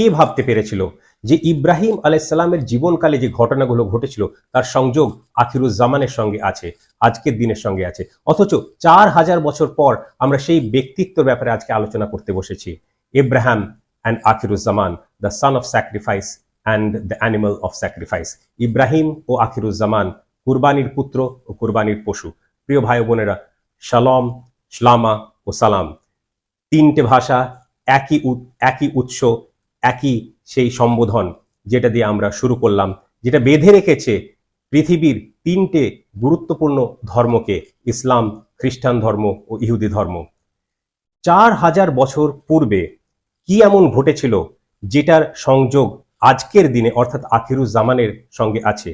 কে ভাবতে পেরেছিল যে ইব্রাহিম আলাইসাল্লামের জীবনকালে যে ঘটনাগুলো ঘটেছিল তার সংযোগ আখিরুজ্জামানের সঙ্গে আছে, আজকের দিনের সঙ্গে আছে, অথচ 4000 বছর পর আমরা সেই ব্যক্তিত্বের ব্যাপারে আজকে আলোচনা করতে বসেছি। Ibrahim and Akhiruzzaman, the son of sacrifice and the animal of sacrifice. Ibrahim ও আখিরুজ্জামান, কুরবানির পুত্র ও কুরবানির পশু। প্রিয় ভাই বোনেরা, শালম, শ্লামা ও সালাম। তিনটে ভাষা, একই উৎস, একই সেই সম্বোধন যেটা দিয়ে আমরা শুরু করলাম, যেটা বেঁধে রেখেছে পৃথিবীর তিনটে গুরুত্বপূর্ণ ধর্মকে, ইসলাম, খ্রিস্টান ধর্ম ও ইহুদি ধর্ম। 4000 বছর পূর্বে কি এমন ঘটেছিল যেটার সংযোগ আজকের দিনে অর্থাৎ আখিরুজ্জামানের সঙ্গে আছে?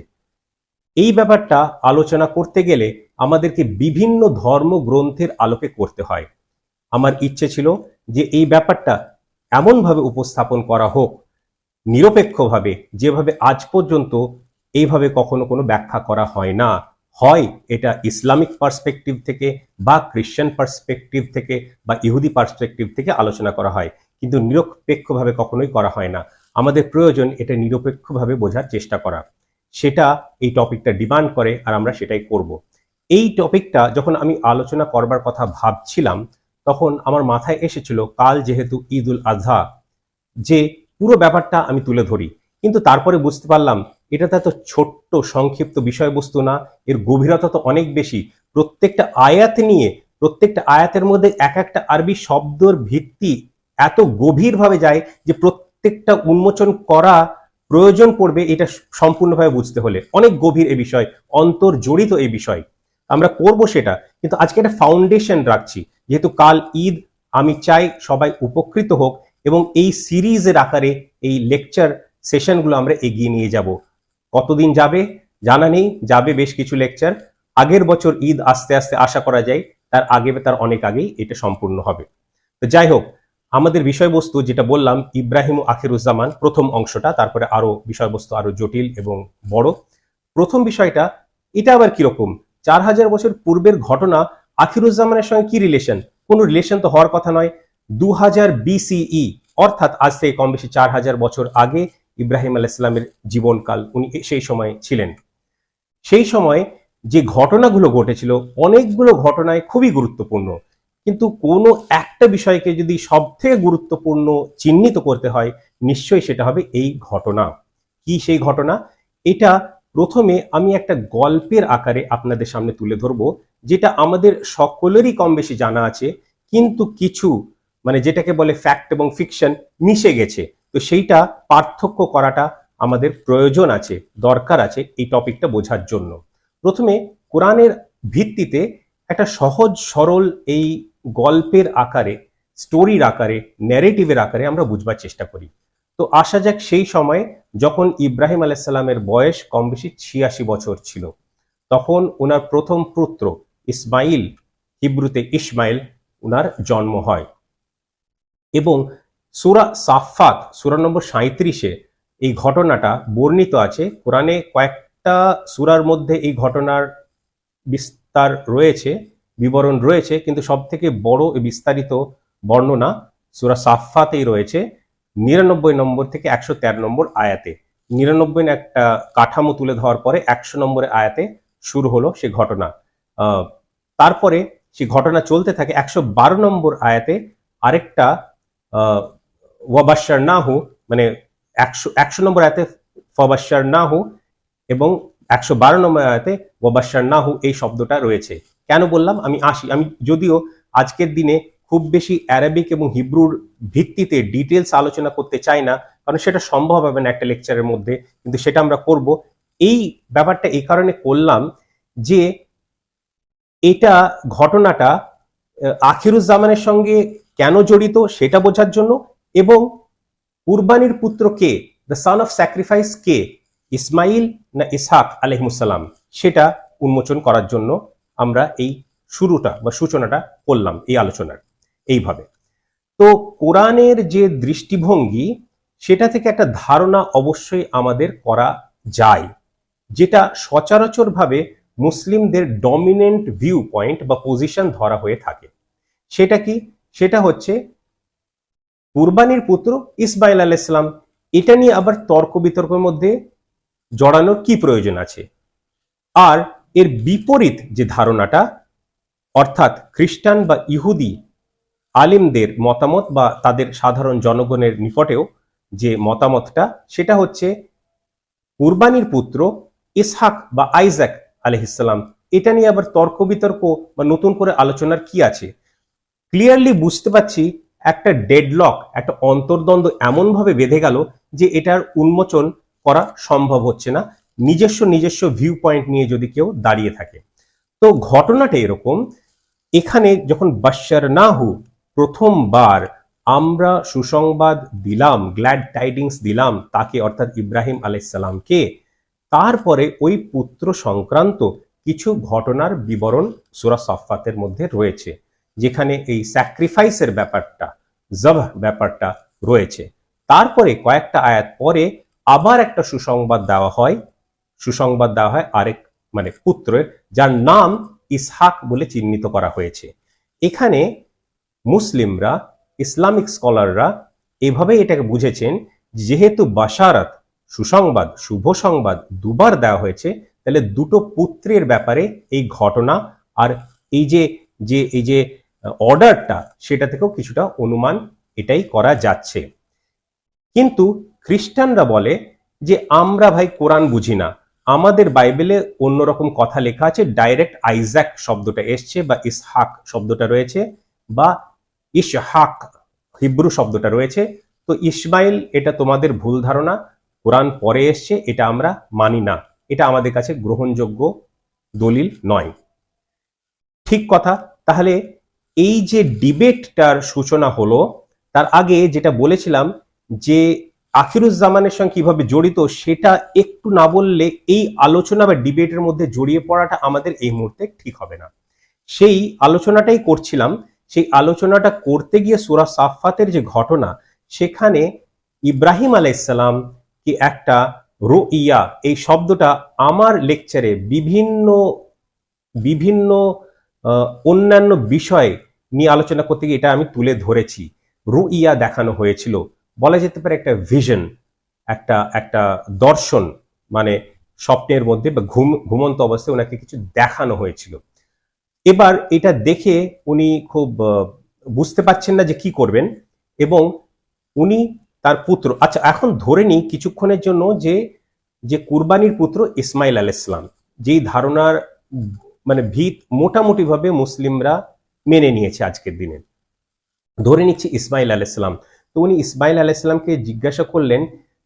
এই ব্যাপারটা আলোচনা করতে গেলে আমাদেরকে বিভিন্ন ধর্মগ্রন্থের আলোকে করতে হয়। আমার ইচ্ছে ছিল যে এই ব্যাপারটা এমনভাবে উপস্থাপন করা হোক নিরপেক্ষভাবে, যেভাবে আজ পর্যন্ত এইভাবে কখনো কোনো ব্যাখ্যা করা হয় না। হয় এটা ইসলামিক পার্সপেক্টিভ থেকে বা খ্রিশ্চান পার্সপেক্টিভ থেকে বা ইহুদি পার্সপেক্টিভ থেকে আলোচনা করা হয়, কিন্তু নিরপেক্ষভাবে কখনোই করা হয় না। আমাদের প্রয়োজন এটা নিরপেক্ষভাবে বোঝার চেষ্টা করা, সেটা এই টপিকটা ডিমান্ড করে, আর আমরা সেটাই করব। এই টপিকটা যখন আমি আলোচনা করবার কথা ভাবছিলাম তখন আমার মাথায় এসেছিল কাল যেহেতু ঈদ উল আজহা, যে পুরো ব্যাপারটা আমি তুলে ধরি, কিন্তু তারপরে বুঝতে পারলাম এটা তো এত ছোট্ট সংক্ষিপ্ত বিষয়বস্তু না, এর গভীরতা তো অনেক বেশি। প্রত্যেকটা আয়াত নিয়ে, প্রত্যেকটা আয়াতের মধ্যে এক একটা আরবি শব্দের ভিত্তি এত গভীরভাবে যায় যে প্রত্যেকটা উন্মোচন করা প্রয়োজন পড়বে এটা সম্পূর্ণভাবে বুঝতে হলে। অনেক গভীর এই বিষয়, অন্তর্জড়িত এই বিষয়, আমরা করব সেটা। কিন্তু আজকে একটা ফাউন্ডেশন রাখছি, যেহেতু কাল ঈদ, আমি চাই সবাই উপকৃত হোক এবং এই সিরিজের আকারে এই লেকচার সেশনগুলো আমরা এগিয়ে নিয়ে যাব। কতদিন যাবে জানা নেই, যাবে বেশ কিছু লেকচার। আগের বছর ঈদ আস্তে আস্তে আশা করা যায় তার আগে তার অনেক আগেই এটা সম্পূর্ণ হবে। তো যাই হোক, আমাদের বিষয়বস্তু যেটা বললাম ইব্রাহিম ও আখিরুজ্জামান, প্রথম অংশটা, তারপরে আরো বিষয়বস্তু আরো জটিল এবং বড়। প্রথম বিষয়টা এটা আবার কিরকম? 4000 বছর পূর্বের ঘটনা, আখিরুজ্জামানের সঙ্গে কি রিলেশন? কোনো রিলেশন তো হওয়ার কথা নয়। 2000 BCE, অর্থাৎ আজ থেকে কম বেশি 4000 বছর আগে ইব্রাহিম আলাইহিসসালামের জীবনকাল, উনি সেই সময় ছিলেন। সেই সময় যে ঘটনাগুলো ঘটেছিল অনেকগুলো ঘটনায় খুবই গুরুত্বপূর্ণ, কিন্তু কোনো একটা বিষয়কে যদি সব থেকে গুরুত্বপূর্ণ চিহ্নিত করতে হয় নিশ্চয়ই সেটা হবে এই ঘটনা। কি সেই ঘটনা? এটা প্রথমে আমি একটা গল্পের আকারে আপনাদের সামনে তুলে ধরবো, যেটা আমাদের সকলেরই কম বেশি জানা আছে, কিন্তু কিছু মানে যেটাকে বলে ফ্যাক্ট এবং ফিকশন মিশে গেছে। তো সেইটা পার্থক্য করাটা আমাদের প্রয়োজন আছে, দরকার আছে এই টপিকটা বোঝার জন্য। প্রথমে কোরআনের ভিত্তিতে একটা সহজ সরল এই গল্পের আকারে, স্টোরির আকারে, ন্যারেটিভের আকারে আমরা বুঝবার চেষ্টা করি। তো আসা যাক সেই সময়ে যখন ইব্রাহিম আলাইসাল্লামের বয়স কম বেশি 86 বছর ছিল। তখন ওনার প্রথম পুত্র ইসমাইল, হিব্রুতে ইসমাইল, ওনার জন্ম হয়। এবং সূরা সাফফাত, সূরা নম্বর 37-এ এই ঘটনাটা বর্ণিত আছে। কোরআনে কয়েকটা সূরার মধ্যে এই ঘটনার বিস্তার রয়েছে, বিবরণ রয়েছে, কিন্তু সব থেকে বড় বিস্তারিত বর্ণনা সূরা সাফফাতেই রয়েছে, 99 নম্বর থেকে 113 নম্বর আয়াতে। 99 একটা কাঠামো তুলে ধরার পরে 100 নম্বরের আয়াতে শুরু হলো সে ঘটনা। তারপরে সে ঘটনা চলতে থাকে। 112 নম্বর আয়াতে আরেকটা ওয়াবাশশারনাহু, মানে 100 নম্বর আয়াতে ফাবাশশারনাহু এবং 112 নম্বর আয়াতে ওয়াবাশশারনাহু এই শব্দটা রয়েছে। কেন বললাম? আমি যদিও আজকের দিনে খুব বেশি অ্যারাবিক এবং হিব্রুর ভিত্তিতে ডিটেলস আলোচনা করতে চাই না, কারণ সেটা সম্ভব হবে না একটা লেকচারের মধ্যে, কিন্তু সেটা আমরা করব। এই ব্যাপারটা এই কারণে করলাম যে এটা ঘটনাটা আখিরুজ্জামানের সঙ্গে কেন জড়িত সেটা বোঝার জন্য, এবং কুরবানির পুত্র কে, দ্য সান অফ স্যাক্রিফাইস কে, ইসমাইল না ইসহাক আলাইহিসসালাম, সেটা উন্মোচন করার জন্য আমরা এই শুরুটা বা সূচনাটা করলাম এই আলোচনার এইভাবে। তো কোরআনের যে দৃষ্টিভঙ্গি, সেটা থেকে একটা ধারণা অবশ্যই আমাদের করা যায়, যেটা সচরাচরভাবে মুসলিমদের ডমিনেন্ট ভিউ পয়েন্ট বা পজিশন ধরা হয়ে থাকে। সেটা কি? সেটা হচ্ছে কুরবানির পুত্র ইসমাইল আলাইহিসসালাম, এটা নিয়ে আবার তর্ক বিতর্কের মধ্যে জড়ানোর কি প্রয়োজন আছে? আর এর বিপরীত যে ধারণাটা, অর্থাৎ খ্রিস্টান বা ইহুদি আলিমদের মতামত বা তাদের সাধারণ জনগণের নিকটেও যে মতামতটা, সেটা হচ্ছে কুরবানির পুত্র ইসহাক বা আইজাক আলাইহিসসালাম, এটা নিয়ে আবার তর্ক বিতর্ক বা নতুন করে আলোচনার কি আছে? ক্লিয়ারলি বুঝতে পাচ্ছি একটা ডেডলক, একটা অন্তর্দ্বন্দ্ব এমন ভাবে বেঁধে গেল যে এটার উন্মোচন করা সম্ভব হচ্ছে না, নিজস্ব ভিউ পয়েন্ট নিয়ে যদি কেউ দাঁড়িয়ে থাকে। তো ঘটনাটা এরকম, এখানে যখন বাশশারনাহু, প্রথমবার আমরা সুসংবাদ দিলাম, গ্ল্যাড টাইডিংস দিলাম তাকে, অর্থাৎ ইব্রাহিম আলাইহিসসালামকে, তারপরে ওই পুত্র সংক্রান্ত কিছু ঘটনার বিবরণ সূরা সাফফাতের মধ্যে রয়েছে, যেখানে এই স্যাক্রিফাইসের ব্যাপারটা, জবহ ব্যাপারটা রয়েছে। তারপরে কয়েকটা আয়াত পরে আবার একটা সুসংবাদ দেওয়া হয় আরেক মানে পুত্রের, যার নাম ইসহাক বলে চিহ্নিত করা হয়েছে। এখানে মুসলিমরা, ইসলামিক স্কলাররা এভাবে এটাকে বুঝেছেন, যেহেতু বাশারাত, সুসংবাদ, শুভ সংবাদ দুবার দেওয়া হয়েছে, তাহলে দুটো পুত্রের ব্যাপারে এই ঘটনা আর এই যে অর্ডারটা, সেটা থেকেও কিছুটা অনুমান এটাই করা যাচ্ছে। কিন্তু খ্রিস্টানরা বলে যে আমরা ভাই কোরআন বুঝি না, আমাদের বাইবেলে অন্যরকম কথা লেখা আছে, ডাইরেক্ট আইজাক শব্দটা এসছে বা ইসহাক শব্দটা রয়েছে বা ইশহাক হিব্রু শব্দটা রয়েছে, তো ইসমাইল এটা তোমাদের ভুল ধারণা, কোরআন পরে এসছে, এটা আমরা মানি না, এটা আমাদের কাছে গ্রহণযোগ্য দলিল নয়। ঠিক কথা। তাহলে এই যে ডিবেটটার সূচনা হলো, তার আগে যেটা বলেছিলাম যে আখিরুজ্জামানের সঙ্গে কিভাবে জড়িত, সেটা একটু না বললে এই আলোচনা বা ডিবেটের মধ্যে জড়িয়ে পড়াটা আমাদের এই মুহূর্তে ঠিক হবে না। সেই আলোচনাটাই করছিলাম। সেই আলোচনাটা করতে গিয়ে সূরা সাফফাতের যে ঘটনা, সেখানে ইব্রাহিম আলাইহিসসালাম কি একটা রুইয়া, এই শব্দটা আমার লেকচারে বিভিন্ন অন্যান্য বিষয় নিয়ে আলোচনা করতে গিয়ে এটা আমি তুলে ধরেছি। রুইয়া দেখানো হয়েছিল, বলা যেতে পারে একটা ভিশন, একটা দর্শন, মানে স্বপ্নের মধ্যে বা ঘুমন্ত অবস্থায় ওনাকে কিছু দেখানো হয়েছিল। এবার এটা দেখে উনি খুব বুঝতে পারছেন না যে কি করবেন, এবং উনি তার পুত্র, আচ্ছা এখন ধরে নিই কিছুক্ষণের জন্য যে কুরবানির পুত্র ইসমাইল আলাইহিসসালাম, যেই ধারণার মানে ভিত মোটামুটি ভাবে মুসলিমরা মেনে নিয়েছে আজকের দিনে, ধরে নিচ্ছি ইসমাইল আলাইহিসসালাম। তো উনি ইসমাইল আলাইহিসসালামকে জিজ্ঞাসা করলেন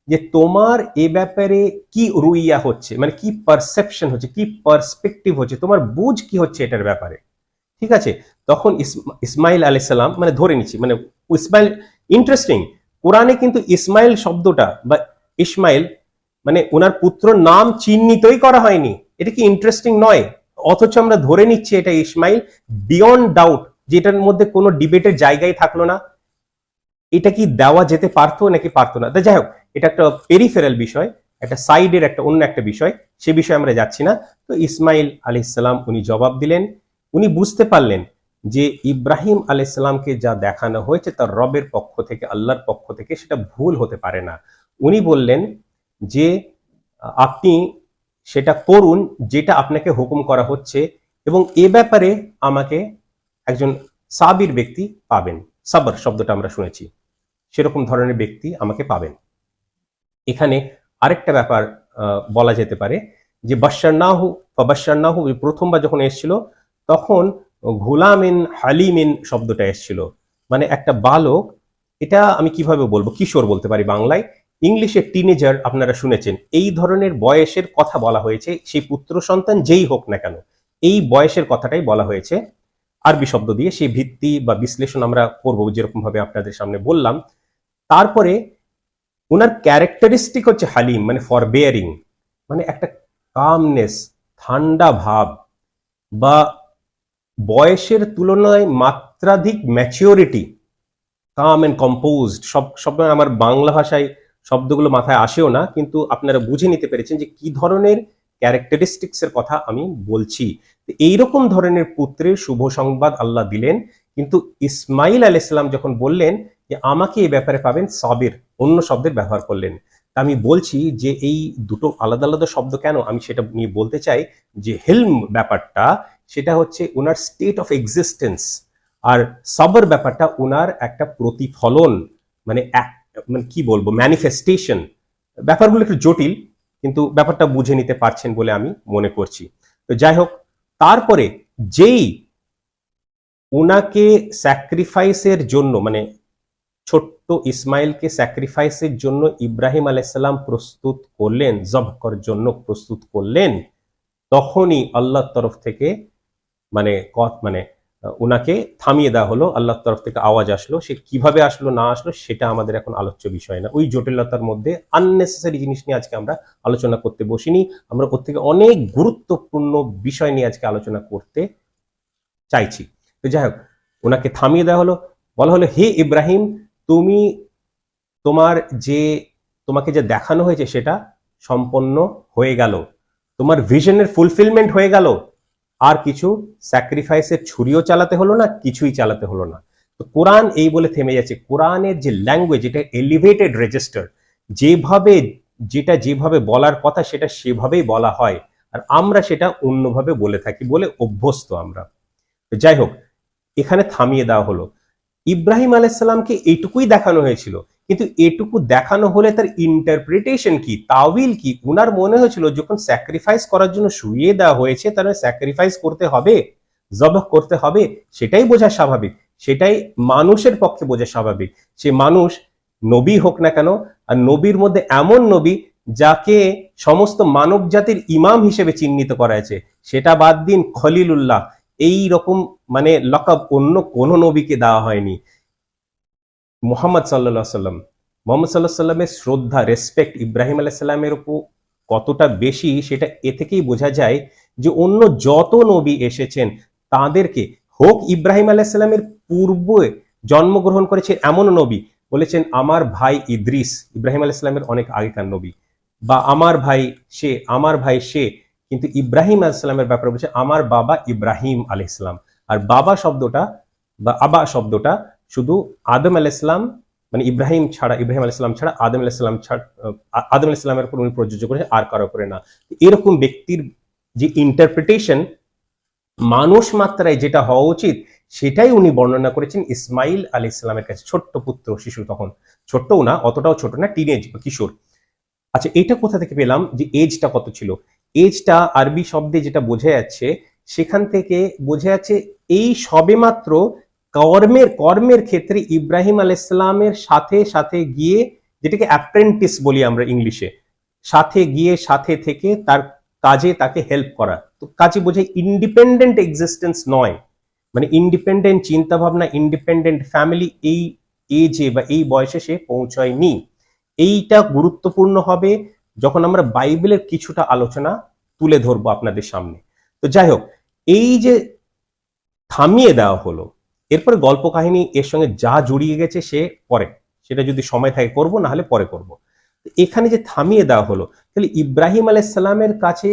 যে তোমার এ ব্যাপারে কি রুইয়া হচ্ছে, মানে কি পারসেপশন হচ্ছে, কি পার্সপেক্টিভ হচ্ছে, তোমার বুঝ কি হচ্ছে এটার ব্যাপারে। ঠিক আছে, তখন ইসমাইল আলাইহিসসালাম, মানে ধরে নিচ্ছি, মানে ইসমাইল, ইন্টারেস্টিং, কোরআনে কিন্তু ইসমাইল শব্দটা বা ইসমাইল মানে ওনার পুত্র নাম চিহ্নিতই করা হয়নি। এটা কি ইন্টারেস্টিং নয়? অথচ আমরা ধরে নিচ্ছি এটা ইসমাইল, বিয়ন্ড ডাউট, যেটার মধ্যে কোনো ডিবেটের জায়গায় থাকলো না। এটা কি দেওয়া যেতে পারতো নাকি পারতো না? যাই হোক, এটা একটা পেরিফেরাল বিষয়, একটা সাইডের অন্য একটা বিষয়, সে বিষয়ে আমরা যাচ্ছি না। তো ইসমাইল আলাইহিসসালাম উনি জবাব দিলেন, উনি বুঝতে পারলেন যে ইব্রাহিম আলাইহিসসালামকে যা দেখানো হয়েছে তার রবের পক্ষ থেকে, আল্লাহর পক্ষ থেকে, সেটা ভুল হতে পারে না। উনি বললেন যে আপনি সেটা করুন যেটা আপনাকে হুকুম করা হচ্ছে, এবং এ ব্যাপারে আমাকে একজন সাবির ব্যক্তি পাবেন। সাবর শব্দটা আমরা শুনেছি, সেরকম ধরনের ব্যক্তি আমাকে পাবেন। এখানে আরেকটা ব্যাপার বলা যেতে পারে যে বাশশারনাহু প্রথমবার যখন এসেছিল, তখন গুলামিন হালিমিন শব্দটা এসেছিল, মানে একটা বালক, এটা আমি কিভাবে বলবো, কিশোর বলতে পারি বাংলায়, ইংলিশে টিনেজার আপনারা শুনেছেন, এই ধরনের বয়সের কথা বলা হয়েছে, সেই পুত্র সন্তান যেই হোক না কেন, এই বয়সের কথাটাই বলা হয়েছে আরবি শব্দ দিয়ে। সেই ভিত্তি বা বিশ্লেষণ আমরা করবো যেরকম ভাবে আপনাদের সামনে বললাম। তারপরে ওনার ক্যারেক্টারিস্টিক হচ্ছে হালিম, মানে ফরবেয়ারিং, মানে একটা কামনেস, ঠান্ডা ভাব, বা বয়সের তুলনায় মাত্রাধিক ম্যাচিওরিটি, কাম এন্ড কম্পোজড। সব আমার বাংলা ভাষায় শব্দগুলো মাথায় আসেও না, কিন্তু আপনারা বুঝে নিতে পেরেছেন যে কি ধরনের ক্যারেক্টারিস্টিক্স এর কথা আমি বলছি। এইরকম ধরনের পুত্রের শুভ সংবাদ আল্লাহ দিলেন। কিন্তু ইসমাইল আলাইহিস সালাম যখন বললেন যে আমাকে এই ব্যাপারে পাবেন সাবির, অন্য শব্দের ব্যবহার করলেন। তা আমি বলছি যে এই দুটো আলাদা আলাদা শব্দ কেন, আমি সেটা নিয়ে বলতে চাই যে হিলম ব্যাপারটা সেটা হচ্ছে ওনার স্টেট অফ এক্সিস্টেন্স, আর সবর ব্যাপারটা ওনার একটা প্রতিফলন, মানে মানে কি বলবো, ম্যানিফেস্টেশন। ব্যাপারগুলো একটু জটিল, কিন্তু ব্যাপারটা বুঝে নিতে পারছেন বলে আমি মনে করছি। তো যাই হোক, তারপরে যেই ওনাকে স্যাক্রিফাইসের জন্য, মানে ছোট্ট ইসমাইলকে স্যাক্রিফাইসের জন্য ইব্রাহিম আলাইসাল্লাম প্রস্তুত করলেন, জবহ করার জন্য প্রস্তুত করলেন, তখনই আল্লাহর তরফ থেকে মানে মানে ওনাকে থামিয়ে দেওয়া হলো। আল্লাহর তরফ থেকে আওয়াজ আসলো, সে কিভাবে আসলো না আসলো সেটা আমাদের এখন আলোচ্য বিষয় না। ওই জটিলতার মধ্যে আননেসেসারি জিনিস নিয়ে আজকে আমরা আলোচনা করতে বসিনি। আমরা ওর থেকে অনেক গুরুত্বপূর্ণ বিষয় নিয়ে আজকে আলোচনা করতে চাইছি। তো যাই হোক, ওনাকে থামিয়ে দেওয়া হলো, বলা হলো হে ইব্রাহিম, তুমি তোমাকে যে দেখানো হয়েছে সেটা সম্পন্ন হয়ে গেল, তোমার ভিশনের ফুলফিলমেন্ট হয়ে গেল, আর কিছু স্যাক্রিফাইসের ছুরিও চালাতে হলো না, কিছুই চালাতে হলো না। তো কোরআন এই বলে থেমে যাচ্ছে। কোরআনের যে ল্যাঙ্গুয়েজ, এটা এলিভেটেড রেজিস্টার, যেভাবে বলার কথা সেটা সেভাবেই বলা হয়, আর আমরা সেটা অন্যভাবে বলে থাকি বলে অভ্যস্ত আমরা। যাই হোক, এখানে থামিয়ে দেওয়া হলো। ইব্রাহিম আলাইসাল্লামকে এইটুকুই দেখানো হয়েছিল, কিন্তু এটুকু দেখানো হলে তার ইন্টারপ্রিটেশন কি, তাওয়িল কি? উনার মনে হয়েছিল যখন স্যাক্রিফাইস করার জন্য শুইয়ে দেওয়া হয়েছে, তাহলে স্যাক্রিফাইস করতে হবে, জবহ করতে হবে, সেটাই বোঝা স্বাভাবিক, সেটাই মানুষের পক্ষে বোঝা স্বাভাবিক। সে মানুষ নবী হোক না কেন, আর নবীর মধ্যে এমন নবী যাকে সমস্ত মানব জাতির ইমাম হিসেবে চিহ্নিত করা হয়েছে, সেটা বাদ দিন খলিলুল্লাহ, এই রকম মানে লকাব অন্য কোন নবীকে দেওয়া হয়নি। মোহাম্মদ সাল্লাহ সাল্লামের শ্রদ্ধা, রেসপেক্ট ইব্রাহিম আলাইসাল্লামের উপর কতটা বেশি, সেটা এ থেকেই বোঝা যায় যে অন্য যত নবী এসেছেন তাদেরকে, হোক ইব্রাহিম আলাইসাল্লামের পূর্বে জন্মগ্রহণ করেছে এমন নবী, বলেছেন আমার ভাই ইদ্রিস, ইব্রাহিম আলাইসাল্লামের অনেক আগেকার নবী, বা আমার ভাই সে, কিন্তু ইব্রাহিম আলাইসাল্লামের ব্যাপারে বলছে আমার বাবা ইব্রাহিম আলাইসাল্লাম। আর বাবা শব্দটা বা আবা শব্দটা শুধু আদম আলাইসাল্লাম, মানে ইব্রাহিম আলাইসাল্লাম ছাড়া আদম আলাইসাল্লামের উপর উনি প্রযোজ্য করেছেন, আর কারো উপরে না। এরকম ব্যক্তির যে ইন্টারপ্রিটেশন মানুষ মাত্রায় যেটা হওয়া উচিত, সেটাই উনি বর্ণনা করেছেন ইসমাইল আলাইসাল্লামের কাছে। ছোট্ট পুত্র, শিশু, তখন ছোট্টও না, অতটাও ছোট না, টিনেজ বা কিশোর। আচ্ছা, এটা কোথা থেকে পেলাম যে এজটা কত ছিল? এজটা আরবি শব্দে যেটা বোঝা যাচ্ছে, সেখান থেকে বোঝা যাচ্ছে এই সবেমাত্র কর্মের ক্ষেত্রে ইব্রাহিম আলাইসাল্লামের সাথে সাথে গিয়ে, যেটাকে অ্যাপ্রেন্টিস বলি আমরা ইংলিশে, সাথে গিয়ে সাথে থেকে তার কাজে তাকে হেল্প করা। তো কাজে বোঝায় ইন্ডিপেন্ডেন্ট এক্সিস্টেন্স নয়, মানে ইন্ডিপেন্ডেন্ট চিন্তা ভাবনা, ইন্ডিপেন্ডেন্ট ফ্যামিলি এই এজে বা এই বয়সে সে পৌঁছায়নি। এইটা গুরুত্বপূর্ণ হবে যখন আমরা বাইবেলের কিছুটা আলোচনা তুলে ধরবো আপনাদের সামনে। তো যাই হোক, এই যে থামিয়ে দেওয়া হলো, এরপরে গল্প কাহিনী এর সঙ্গে যা জড়িয়ে গেছে সে পরে, সেটা যদি সময় থাকে করব, না হলে পরে করব। এখানে যে থামিয়ে দেওয়া হলো, তাহলে ইব্রাহিম আলাইসাল্লামের কাছে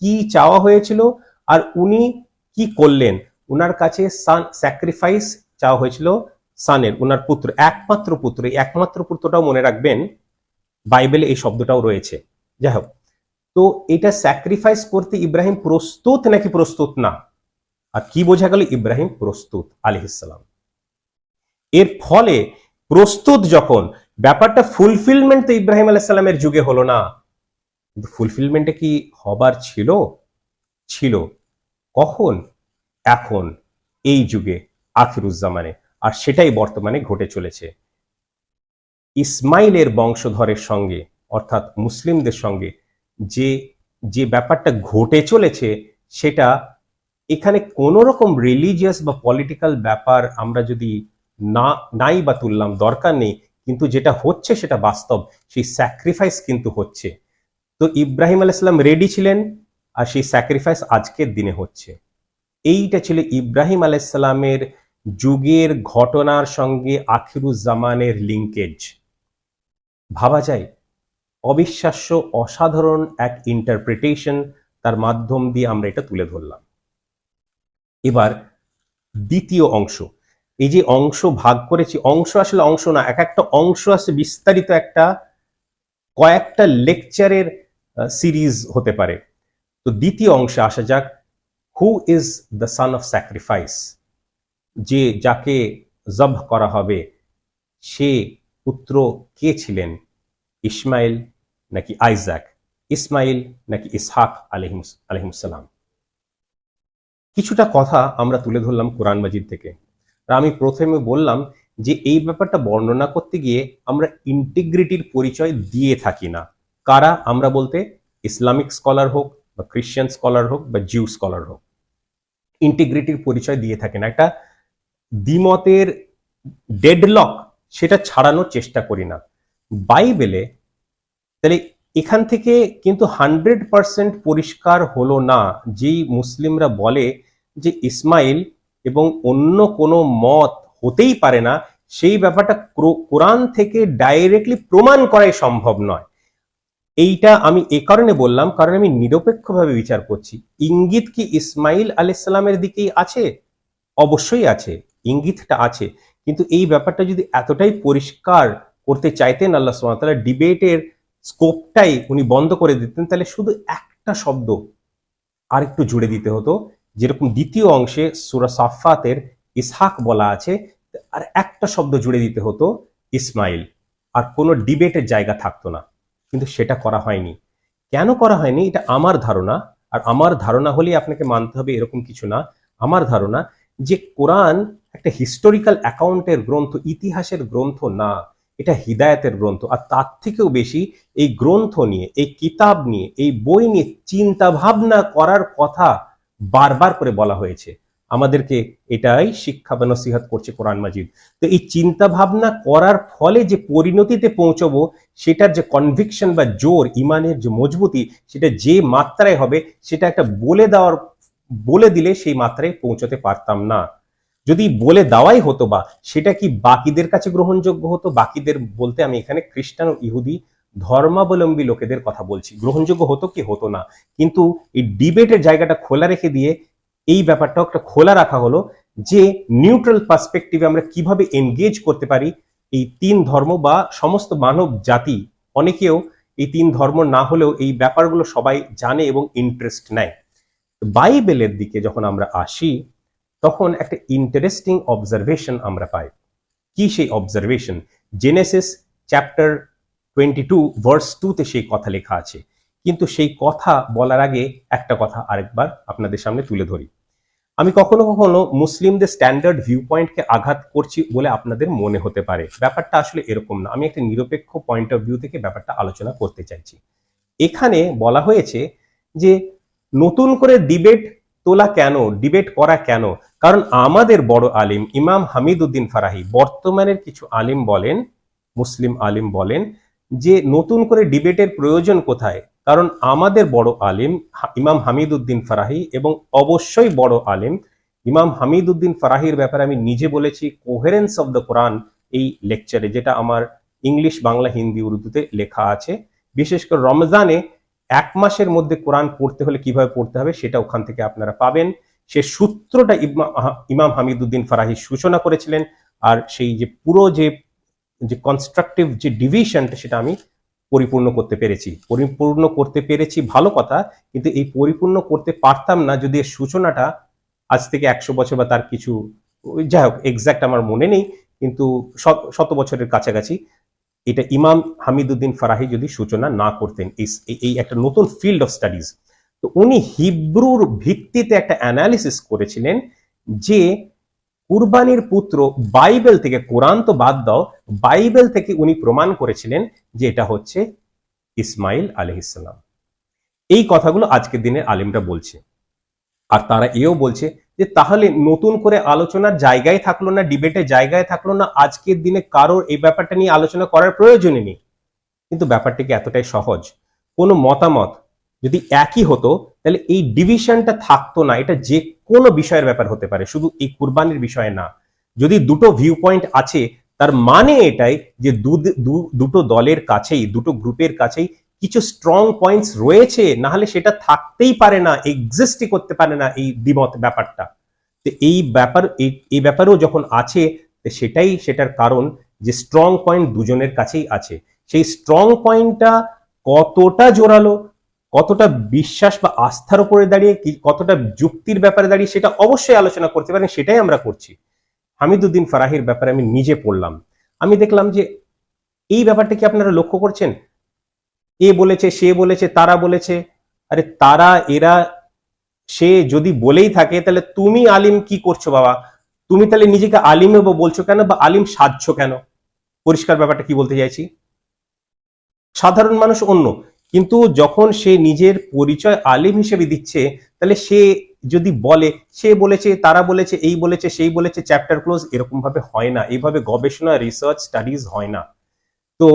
কি চাওয়া হয়েছিল আর উনি কি করলেন? উনার কাছে স্যাক্রিফাইস চাওয়া হয়েছিল, সানের, উনার পুত্র, একমাত্র পুত্র। এই একমাত্র পুত্রটাও মনে রাখবেন, বাইবেলে এই শব্দটাও রয়েছে। যাই হোক, তো এটা স্যাক্রিফাইস করতে ইব্রাহিম প্রস্তুত নাকি প্রস্তুত না? আর কি বোঝা গেল? ইব্রাহিম প্রস্তুত আলাইহিসসালাম। এর ফলে প্রস্তুত যখন, ব্যাপারটা ফুলফিলমেন্ট তো ইব্রাহিম আলাইহিসসালামের যুগে হলো না, কিন্তু ফুলফিলমেন্টে কি হবার ছিল কখন? এখন, এই যুগে, আখিরুজ্জামানে। আর সেটাই বর্তমানে ঘটে চলেছে। ইসমাইলের বংশধরের সঙ্গে, অর্থাৎ মুসলিমদের সঙ্গে যে ব্যাপারটা ঘটে চলেছে, সেটা এখানে কোন রকম রিলিজিয়াস বা পলিটিক্যাল ব্যাপার আমরা যদি নাই বা তুললাম, দরকার নেই, কিন্তু যেটা হচ্ছে সেটা বাস্তব। সেই স্যাক্রিফাইস কিন্তু হচ্ছে। তো ইব্রাহিম আলাইসাল্লাম রেডি ছিলেন, আর সেই স্যাক্রিফাইস আজকের দিনে হচ্ছে। এইটা ছিল ইব্রাহিম আলাইসাল্লামের যুগের ঘটনার সঙ্গে আখিরুজ্জামানের লিঙ্কেজ। ভাবা যায়, অবিশ্বাস্য, অসাধারণ এক ইন্টারপ্রিটেশন, তার মাধ্যম দিয়ে আমরা এটা তুলে ধরলাম। এবার দ্বিতীয় অংশ, এই যে অংশ ভাগ করেছি, অংশ আসলে অংশ না, এক একটা অংশ আছে বিস্তারিত একটা কয়েকটা লেকচারের সিরিজ হতে পারে। তো দ্বিতীয় অংশে আসা যাক, who is the son of sacrifice, যে যাকে জব করা হবে সে পুত্র কে ছিলেন, ইসমাইল নাকি আইজাক, ইসমাইল নাকি ইসহাক আলহিমসালাম। কিছুটা কথা আমরা তুলে ধরলাম কোরআন মাজিদ থেকে। আর আমি প্রথমে বললাম যে এই ব্যাপারটা বর্ণনা করতে গিয়ে আমরা ইন্টিগ্রিটির পরিচয় দিয়ে থাকি না। কারা আমরা বলতে, ইসলামিক স্কলার হোক বা খ্রিশ্চান স্কলার হোক বা জিউ স্কলার হোক, ইন্টিগ্রিটির পরিচয় দিয়ে থাকে না। একটা দ্বিমতের ডেডলক সেটা ছাড়ানোর চেষ্টা করি না। বাইবেলে তাহলে এখান থেকে কিন্তু 100% পরিষ্কার হলো না, যেই মুসলিমরা বলে যে ইসমাইল এবং অন্য কোনো মত হতেই পারে না, সেই ব্যাপারটা কোরআন থেকে ডাইরেক্টলি প্রমাণ করাই সম্ভব নয়। এইটা আমি এ কারণে বললাম, কারণ আমি নিরপেক্ষভাবে বিচার করছি। ইঙ্গিত কি ইসমাইল আলাইহিসসালামের দিকেই আছে? অবশ্যই আছে, ইঙ্গিতটা আছে। কিন্তু এই ব্যাপারটা যদি এতটাই পরিষ্কার করতে চাইতেন আল্লাহ সুবহানাহু ওয়া তাআলা, ডিবেটের স্কোপটাই উনি বন্ধ করে দিতেন, তাহলে শুধু একটা শব্দ আরেকটু জুড়ে দিতে হতো। যেরকম দ্বিতীয় অংশে সূরা সাফফাতের ইসহাক বলা আছে, আর একটা শব্দ জুড়ে দিতে হতো ইসমাইল, আর কোনো ডিবেটের জায়গা থাকতো না। কিন্তু সেটা করা হয়নি। কেন করা হয়নি এটা আমার ধারণা, আর আমার ধারণা হলেই আপনাকে মানতে হবে এরকম কিছু না। আমার ধারণা যে কোরআন একটা হিস্টোরিক্যাল অ্যাকাউন্টের গ্রন্থ, ইতিহাসের গ্রন্থ না, এটা হিদায়াতের গ্রন্থ। আর তার থেকেও বেশি এই গ্রন্থ নিয়ে, এই কিতাব নিয়ে, এই বই নিয়ে চিন্তা ভাবনা করার কথা বারবার করে বলা হয়েছে। আমাদেরকে এটাই শিক্ষা বা নসিহত করছে কোরআন মাজিদ। তো এই চিন্তা ভাবনা করার ফলে যে পরিণতিতে পৌঁছবো, সেটার যে কনভিকশন বা জোর, ইমানের যে মজবুতি, সেটা যে মাত্রায় হবে, সেটা একটা বলে দিলে সেই মাত্রায় পৌঁছতে পারতাম না। যদি বলে দেওয়াই হতো, বা সেটা কি বাকিদের কাছে গ্রহণযোগ্য হতো, বাকিদের বলতে আমি এখানে খ্রিস্টান ও ইহুদি ধর্মাবলম্বী লোকেদের কথা বলছি, গ্রহণযোগ্য হতো কি হতো না। কিন্তু এই ডিবেটের জায়গাটা খোলা রেখে দিয়ে এই ব্যাপারটাও একটা খোলা রাখা হলো যে নিউট্রাল পার্সপেক্টিভে আমরা কিভাবে এনগেজ করতে পারি এই তিন ধর্ম বা সমস্ত মানব জাতি। অনেকেও এই তিন ধর্ম না হলেও এই ব্যাপারগুলো সবাই জানে এবং ইন্টারেস্ট নেয়। বাইবেলের দিকে যখন আমরা আসি, তখন একটা ইন্টারেস্টিং অবজারভেশন আমরা পাই। কি সেই অবজারভেশন? জেনেসিস চ্যাপ্টার 22 ভার্স 2-তে সেই কথা লেখা আছে। কিন্তু সেই কথা বলার আগে একটা কথা আরেকবার আপনাদের সামনে তুলে ধরি। আমি কখনো কখনো মুসলিমদের স্ট্যান্ডার্ড ভিউ পয়েন্টকে আঘাত করছি বলে আপনাদের মনে হতে পারে। ব্যাপারটা আসলে এরকম না। আমি একটা নিরপেক্ষ পয়েন্ট অফ ভিউ থেকে ব্যাপারটা আলোচনা করতে চাইছি। এখানে বলা হয়েছে যে নতুন করে ডিবেট তোলা কেন, ডিবেট করা কেন? কারণ আমাদের বড় আলিম ইমাম হামিদউদ্দিন ফারাহি, বর্তমানের কিছু আলিম বলেন, মুসলিম আলিম বলেন যে নতুন করে ডিবেটের প্রয়োজন কোথায়? কারণ আমাদের বড় আলিম ইমাম হামিদউদ্দিন ফারাহি, এবং অবশ্যই বড় আলিম ইমাম হামিদউদ্দিন ফারাহির ব্যাপারে আমি নিজে বলেছি কোহেরেন্স অফ দ্য কোরআন এই লেকচারে, যেটা আমার ইংলিশ, বাংলা, হিন্দি, উর্দুতে লেখা আছে। বিশেষ করে রমজানে এক মাসের মধ্যে কোরআন পড়তে হলে কিভাবে পড়তে হবে সেটা ওখান থেকে আপনারা পাবেন। সে সূত্রটা ইমাম হামিদউদ্দিন ফারাহি সূচনা করেছিলেন। আর সেই যে পুরো যে কনস্ট্রাকটিভ যে ডিভিশনটা, সেটা আমি পরিপূর্ণ করতে পেরেছি ভালো কথা। কিন্তু এই পরিপূর্ণ করতে পারতাম না যদি এর সূচনাটা আজ থেকে 100 বছর বা তার কিছু, যাই হোক এক্সাক্ট আমার মনে নেই, কিন্তু 100 বছরের কাছাকাছি এটা ইমাম হামিদউদ্দিন ফারাহি যদি সূচনা না করতেন এই একটা নতুন ফিল্ড অফ স্টাডিজ। তো উনি হিব্রুর ভিত্তিতে একটা অ্যানালিসিস করেছিলেন যে কুরবানির পুত্র বাইবেল থেকে, কোরআন তো বাদ দাও, বাইবেল থেকে উনি প্রমাণ করেছিলেন যে এটা হচ্ছে ইসমাইল আলাইহিসসালাম। এই কথাগুলো আজকের দিনে আলিমরা বলছে। আর তারা এও বলছে যে তাহলে নতুন করে আলোচনার জায়গায় থাকলো না, ডিবেটের জায়গায় থাকলো না, আজকের দিনে কারোর এই ব্যাপারটা নিয়ে আলোচনা করার প্রয়োজনই নেই। কিন্তু ব্যাপারটি কি এতটাই সহজ? কোনো মতামত যদি একই হতো তাহলে এই ডিভিশনটা থাকতো না। এটা যে কোনো বিষয়ের ব্যাপার হতে পারে, শুধু এই কুরবানির বিষয়ে না। যদি দুটো ভিউ পয়েন্ট আছে, তার মানে এটাই যে দুটো দলের কাছেই, দুটো গ্রুপের কাছেই কিছু স্ট্রং পয়েন্টস রয়েছে, না হলে সেটা থাকতেই পারে না, এক্সিস্টই করতে পারে না এই দ্বিমত ব্যাপারটা। তো এই ব্যাপারেও যখন আছে, তো সেটার কারণ যে স্ট্রং পয়েন্ট দুজনের কাছেই আছে। সেই স্ট্রং পয়েন্টটা কতটা জোরালো, কতটা বিশ্বাস বা আস্থার উপরে দাঁড়িয়ে, কতটা যুক্তির ব্যাপারে দাঁড়িয়ে, সেটা অবশ্যই আলোচনা করতে পারেন, সেটাই আমরা করছি। হামিদুদ্দিন ফারাহির ব্যাপারে আমি নিজে পড়লাম, আমি দেখলাম যে এই ব্যাপারটা কি আপনারা লক্ষ্য করছেন? এ বলেছে, সে বলেছে, তারা বলেছে। আরে তারা, এরা, সে যদি বলেই থাকে, তাহলে তুমি আলিম কি করছো বাবা? তুমি তাহলে নিজেকে আলিমে বলছো কেন, বা আলিম সাজছো কেন? পরিষ্কার ব্যাপারটা কি বলতে চাইছি, সাধারণ মানুষ অন্য, কিন্তু যখন সে নিজের পরিচয় আলিম হিসেবে দিচ্ছে, তাহলে সে যদি বলে সে বলেছে, তারা বলেছে, এই বলেছে, সেই বলেছে, চ্যাপ্টার ক্লোজ, এরকম ভাবে হয় না, এইভাবে গবেষণা, রিসার্চ, স্টাডিজ হয় না। তো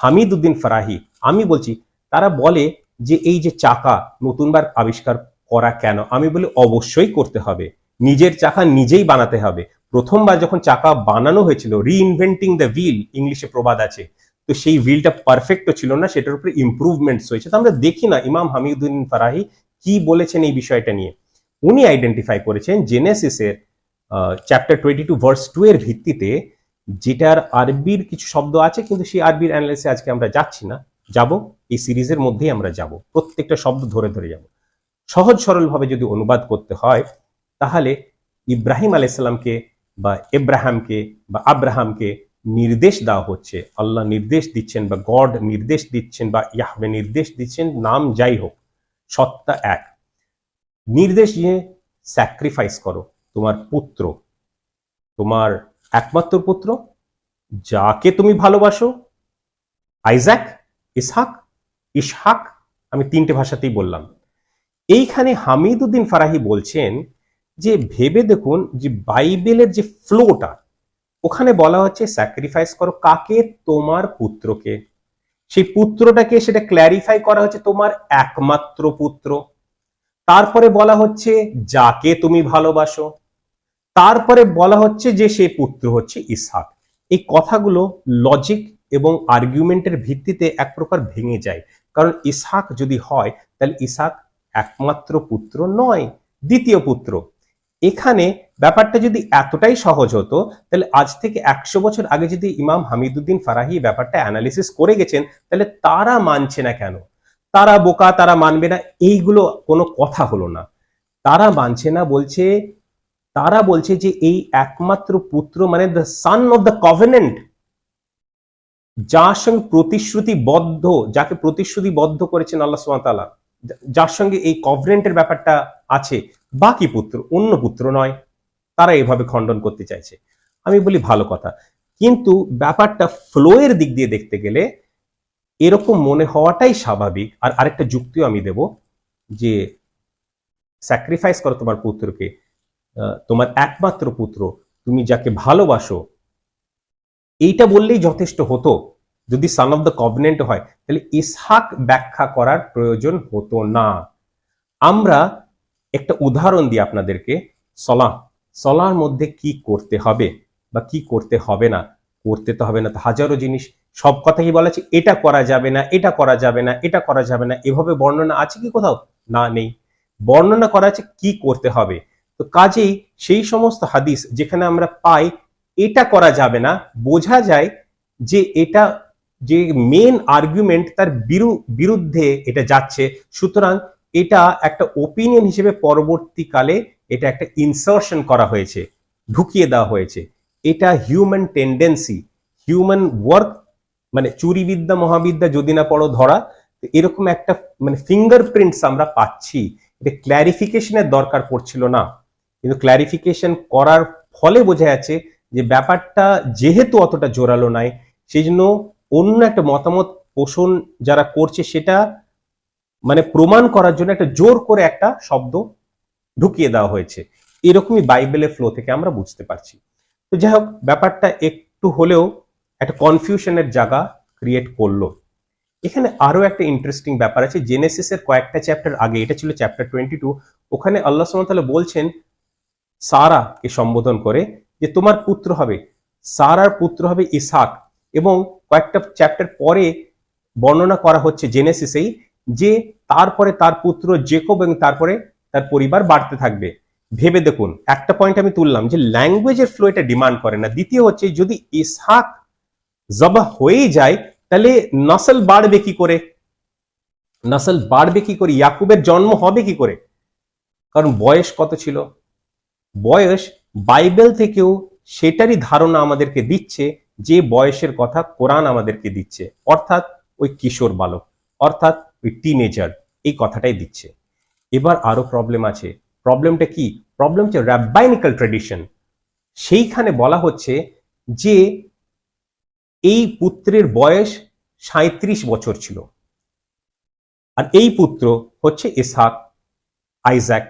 হামিদুদ্দিন ফারাহি, আমি বলছি, তারা বলে যে এই যে চাকা নতুনবার আবিষ্কার করা কেন, আমি বলি অবশ্যই করতে হবে, নিজের চাকা নিজেই বানাতে হবে। প্রথমবার যখন চাকা বানানো হয়েছিল, রিইনভেন্টিং দ্য হুইল ইংলিশে প্রবাদ আছে, তো সেই হুইলটা পারফেক্টও ছিল না, সেটার উপরে ইমপ্রুভমেন্টস হয়েছে। তো আমরা দেখি না ইমাম হামিদুদ্দিন ফারাহি কি বলেছেন এই বিষয়টা নিয়ে। উনি আইডেন্টিফাই করেছেন জেনেসিসের চ্যাপ্টার 22 ভার্স 2 এর ভিত্তিতে, যেটার আরবির কিছু শব্দ আছে, কিন্তু সেই আরবির অ্যানালাইসিসে আজকে আমরা যাচ্ছি না, যাব এই সিরিজের মধ্যেই আমরা যাব, প্রত্যেকটা শব্দ ধরে ধরে যাব। সহজ সরলভাবে যদি অনুবাদ করতে হয়, তাহলে ইব্রাহিম আলাইসাল্লামকে বা এব্রাহামকে বা আব্রাহামকে নির্দেশ দেওয়া হচ্ছে, আল্লাহ নির্দেশ দিচ্ছেন, বা গড নির্দেশ দিচ্ছেন, বা ইয়াহবে নির্দেশ দিচ্ছেন, নাম যাই হোক, সত্তা এক, নির্দেশ দিয়ে স্যাক্রিফাইস করো তোমার পুত্র, তোমার একমাত্র পুত্র, যাকে তুমি ভালোবাসো, আইজাক, ইসহাক, ইসহাক, আমি তিনটে ভাষাতেই বললাম। এইখানে হামিদুদ্দিন ফারাহি বলছেন যে ভেবে দেখুন যে বাইবেলের যে ফ্লোটা, ওখানে বলা হচ্ছে স্যাক্রিফাইস করো কাকে, তোমার পুত্রকে, সেই পুত্রটাকে, সেটা ক্ল্যারিফাই করা হচ্ছে তোমার একমাত্র পুত্র। তারপরে বলা হচ্ছে যাকে তুমি ভালোবাসো, তারপরে বলা হচ্ছে যে সেই পুত্র হচ্ছে ইসহাক। এই কথাগুলো লজিক এবং আর্গুমেন্টের ভিত্তিতে এক প্রকার ভেঙে যায়, কারণ ইসহাক যদি হয়, তাহলে ইসহাক একমাত্র পুত্র নয়, দ্বিতীয় পুত্র। এখানে ব্যাপারটা যদি এতটাই সহজ হতো, তাহলে আজ থেকে 100 বছর আগে যদি ইমাম হামিদুদ্দিন ফারাহি ব্যাপারটা অ্যানালিসিস করে গেছেন, তাহলে তারা মানছে না কেন? তারা বোকা, তারা মানবে না, এইগুলো কোনো কথা হলো না। তারা মানছে না বলছে, তারা বলছে যে এই একমাত্র পুত্র মানে the son of the covenant, যার সঙ্গে প্রতিশ্রুতিবদ্ধ, যাকে প্রতিশ্রুতিবদ্ধ করেছেন আল্লাহ সুবহানাহু ওয়া তাআলা, যার সঙ্গে এই কভেনেন্টের ব্যাপারটা আছে, বাকি পুত্র, অন্য পুত্র নয়। তারা এভাবে খণ্ডন করতে চাইছে। আমি বলি ভালো কথা, কিন্তু ব্যাপারটা ফ্লো এর দিক দিয়ে দেখতে গেলে এরকম মনে হওয়াটাই স্বাভাবিক। আর আরেকটা যুক্তিও আমি দেব, যে স্যাক্রিফাইস করো তোমার পুত্রকে, তোমার একমাত্র পুত্র, তুমি যাকে ভালোবাসো, এইটা বললেই যথেষ্ট হতো। যদি সান অফ দ্য কভেনেন্ট হয়, তাহলে ইসহাক ব্যাখ্যা করার প্রয়োজন হতো না। আমরা একটা উদাহরণ দিই আপনাদেরকে, সলার মধ্যে কি করতে হবে বা কি করতে হবে না। করতে তো হবে না, তো হাজারো জিনিস, সব কথাই বলা আছে, এটা করা যাবে না, এটা করা যাবে না, এটা করা যাবে না, এভাবে বর্ণনা আছে কি কোথাও? না, নেই। বর্ণনা করা আছে কি করতে হবে। তো কাজেই সেই সমস্ত হাদিস যেখানে আমরা পাই এটা করা যাবে না, বোঝা যায় যে এটা যে মেন আর্গুমেন্ট তার বিরুদ্ধে এটা যাচ্ছে। সুতরাং এটা একটা ওপিনিয়ন হিসেবে পরবর্তীকালে এটা একটা ইনসার্শন করা হয়েছে, ঢুকিয়ে দেওয়া হয়েছে। এটা হিউম্যান টেন্ডেন্সি, হিউম্যান ওয়ার্ক, মানে চুরিবিদ্যা মহাবিদ্যা যদি না পড়ো ধরা, এরকম একটা মানে ফিঙ্গারপ্রিন্টস আমরা পাচ্ছি। এটা ক্ল্যারিফিকেশনের দরকার পড়ছিল না, কিন্তু ক্ল্যারিফিকেশন করার ফলে বোঝা যাচ্ছে যে ব্যাপারটা যেহেতু অতটা জোরালো নাই, সেই জন্য অন্য একটা মতামত পোষণ যারা করছে, সেটা মানে প্রমাণ করার জন্য একটা জোর করে একটা শব্দ ঢুকিয়ে দেওয়া হয়েছে। এরকমই বাইবেলের ফ্লো থেকে আমরা বুঝতে পারছি। তো যাই হোক, ব্যাপারটা একটু হলেও একটা কনফিউশনের জায়গা ক্রিয়েট করলো। এখানে আরো একটা ইন্টারেস্টিং ব্যাপার আছে, জেনেসিসের কয়েকটা চ্যাপ্টার আগে, এটা ছিল চ্যাপ্টার 22, ওখানে আল্লাহ সুবহানাহু ওয়া তাআলা বলছেন সারাকে সম্বোধন করে যে তোমার পুত্র হবে, সারার পুত্র হবে ইসহাক। এবং কয়েকটা চ্যাপ্টার পরে বর্ণনা করা হচ্ছে জেনেসিসেই, যে তারপরে তার পুত্র জেকব এবং তারপরে তার পরিবার বাড়তে থাকবে। ভেবে দেখুন, একটা পয়েন্ট আমি তুললাম যে ল্যাঙ্গুয়েজের ফ্লো এটা ডিমান্ড করে না। দ্বিতীয় হচ্ছে যদি ইসহাক জবাহ হয়েই যায় তাহলে নসল বাড়বে কি করে, নসল বাড়বে কি করে, ইয়াকুবের জন্ম হবে কি করে? কারণ বয়স কত ছিল, বয়স বাইবেল থেকেও সেটারই ধারণা আমাদেরকে দিচ্ছে যে বয়সের কথা কোরআন আমাদেরকে দিচ্ছে, অর্থাৎ ওই কিশোর বালক, অর্থাৎ ওই টিনেজার, এই কথাটাই দিচ্ছে। এবার আরো প্রবলেম আছে। প্রবলেমটা কি? প্রবলেম হচ্ছে রাব্বাইনিক্যাল ট্রেডিশন। সেইখানে বলা হচ্ছে যে এই পুত্রের বয়স 37 বছর ছিল, আর এই পুত্র হচ্ছে ইসহাক, আইজাক।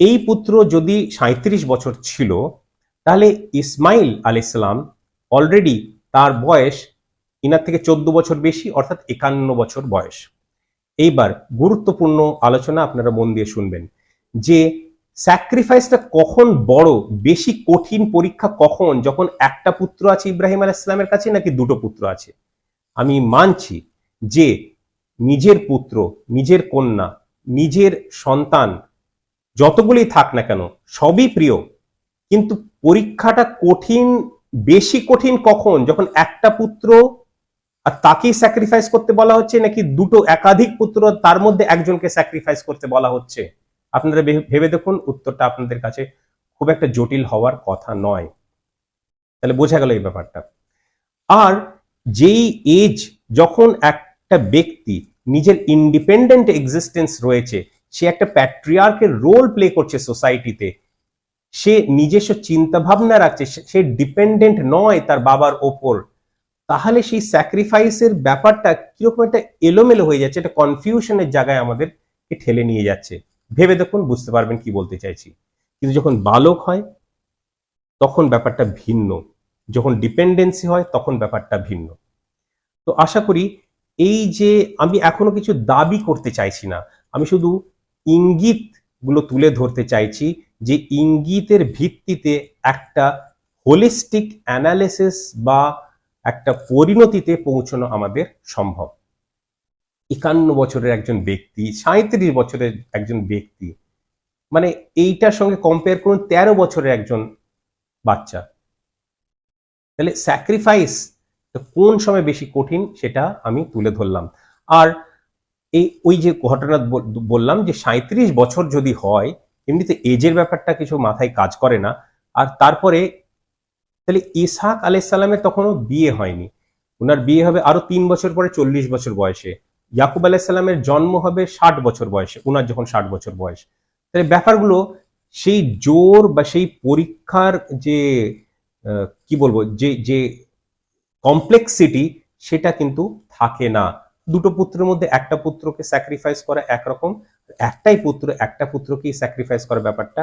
এই পুত্র যদি 37 বছর ছিল তাহলে ইসমাইল আলাইহিসসালাম অলরেডি তার বয়স ইনার থেকে 14 বছর বেশি, অর্থাৎ 51 বছর বয়স। এইবার গুরুত্বপূর্ণ আলোচনা, আপনারা মন দিয়ে শুনবেন যে স্যাক্রিফাইসটা কখন বড়, বেশি কঠিন পরীক্ষা কখন, যখন একটা পুত্র আছে ইব্রাহিম আলাইহিস সালামের কাছে নাকি দুটো পুত্র আছে। আমি মানছি যে নিজের পুত্র, নিজের কন্যা, নিজের সন্তান যতগুলি থাক না কেন সবই প্রিয়, কিন্তু পরীক্ষাটা কঠিন, বেশি কঠিন কখন, যখন একটা পুত্র আর তাকেই স্যাক্রিফাইস করতে বলা হচ্ছে, নাকি দুটো একাধিক পুত্র তার মধ্যে একজনকে স্যাক্রিফাইস করতে বলা হচ্ছে। আপনারা ভেবে দেখুন, উত্তরটা আপনাদের কাছে খুব একটা জটিল হওয়ার কথা নয়। তাহলে বোঝা গেল এই ব্যাপারটা। আর যেই এজ যখন একটা ব্যক্তি নিজের ইন্ডিপেন্ডেন্ট এক্সিস্টেন্স রয়েছে, সে একটা প্যাট্রিয়ার্কের রোল প্লে করছে সোসাইটিতে, সে নিজস্ব চিন্তা ভাবনা রাখছে, সে ডিপেন্ডেন্ট নয় তার বাবার ওপর, তাহলে সেই স্যাক্রিফাইসের ব্যাপারটা কিরকম একটা এলোমেলো হয়ে যাচ্ছে, একটা কনফিউশনের জায়গায় আমাদেরকে ঠেলে নিয়ে যাচ্ছে। ভেবে দেখুন, বুঝতে পারবেন কি বলতে চাইছি। কিন্তু যখন বালক হয় তখন ব্যাপারটা ভিন্ন, যখন ডিপেন্ডেন্সি হয় তখন ব্যাপারটা ভিন্ন। তো আশা করি এই যে আমি এখনো কিছু দাবি করতে চাইছি না, আমি শুধু ইঙ্গিত গুলো তুলে ধরতে চাইছি, যে ইঙ্গিতের ভিত্তিতে একটা হোলিস্টিক অ্যানালিসিস বা একটা পরিণতিতে পৌঁছানো আমাদের সম্ভব। 51 বছরের একজন ব্যক্তি, 37 বছরের একজন ব্যক্তি, মানে এইটার সঙ্গে কম্পেয়ার করুন 13 বছরের একজন বাচ্চা। তাহলে স্যাক্রিফাইস কোন সময় বেশি কঠিন সেটা আমি তুলে ধরলাম। আর এই ওই যে ঘটনা বললাম যে 37 বছর যদি হয়, এমনিতে এজের ব্যাপারটা কিছু মাথায় কাজ করে না। আর তারপরে তাহলে ইসহাক আলাইহিস সালামের তখনও বিয়ে হয়নি, ওনার বিয়ে হবে আরো 3 বছর পরে 40 বছর বয়সে। ইয়াকুব আলাইহিস সালামের জন্ম হবে 60 বছর বয়সে, ওনার যখন 60 বছর বয়স। তাহলে ব্যাপারগুলো সেই জোর বা সেই পরীক্ষার যে কি বলবো, যে যে কমপ্লেক্সিটি, সেটা কিন্তু থাকে না। দুটো পুত্রের মধ্যে একটা পুত্রকে স্যাক্রিফাইস করা একরকম, একটা পুত্রকেই স্যাক্রিফাইস করার ব্যাপারটা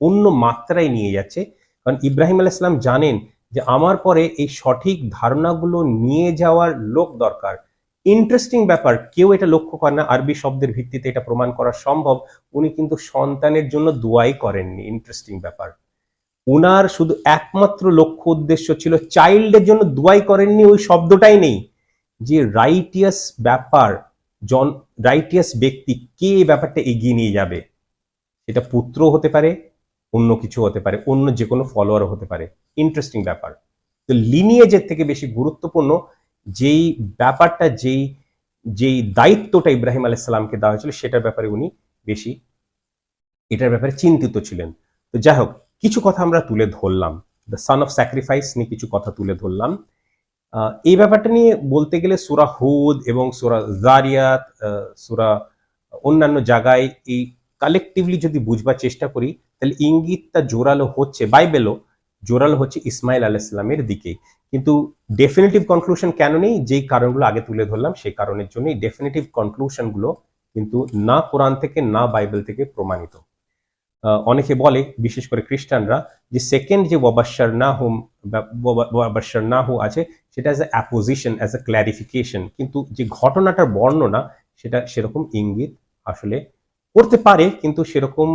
অন্য মাত্রায় নিয়ে যাচ্ছে। কারণ ইব্রাহিম আলাইহিস সালাম জানেন যে আমার পরে এই সঠিক ধারণাগুলো নিয়ে যাওয়ার লোক দরকার। ইন্টারেস্টিং ব্যাপার, কেউ এটা লক্ষ্য করে না, আরবি শব্দের ভিত্তিতে এটা প্রমাণ করা সম্ভব, উনি কিন্তু সন্তানের জন্য দোয়াই করেননি। ইন্টারেস্টিং ব্যাপার, উনার শুধু একমাত্র লক্ষ্য উদ্দেশ্য ছিল চাইল্ডের জন্য দোয়াই করেননি, ওই শব্দটাই নেই, যে রাইটিয়াস ব্যাপার, রাইটিয়াস ব্যক্তি কে এই ব্যাপারটা এগিয়ে নিয়ে যাবে। এটা পুত্র হতে পারে, অন্য কিছু হতে পারে, অন্য যে কোনো ফলোয়ার হতে পারে। ইন্টারেস্টিং ব্যাপার। তো লিনিয়েজের থেকে বেশি গুরুত্বপূর্ণ যেই ব্যাপারটা, যেই দায়িত্বটা ইব্রাহিম আলাইহিস সালামকে দেওয়া হয়েছিল, সেটার ব্যাপারে উনি বেশি এটার ব্যাপারে চিন্তিত ছিলেন। তো যাই হোক, কিছু কথা আমরা তুলে ধরলাম, দ্য সান অফ স্যাক্রিফাইস নিয়ে কিছু কথা তুলে ধরলাম। এই ব্যাপারটা নিয়ে বলতে গেলে সূরা হুদ এবং সূরা যারিয়াত, সূরা অন্যান্য জায়গায় এই কালেকটিভলি যদি বুঝবার চেষ্টা করি, তাহলে ইঙ্গিতটা জোরালো হচ্ছে, বাইবেলও জোরালো হচ্ছে ইসমাইল আলাইহিস সালামের দিকে। কিন্তু ডেফিনিটিভ কনক্লুশন কেন নেই, যেই কারণগুলো আগে তুলে ধরলাম সেই কারণের জন্যই ডেফিনিটিভ কনক্লুশনগুলো কিন্তু না কোরআন থেকে না বাইবেল থেকে প্রমাণিত। অনেকে বলে, বিশেষ করে খ্রিস্টানরা, যে সেকেন্ড যে ওয়াবাশশারনাহু আছে, সেটা as a apposition, as a clarification, কিন্তু যে ঘটনাটার বর্ণনা সেটা সেরকম ইঙ্গিত আসলে করতে পারে, কিন্তু সেরকম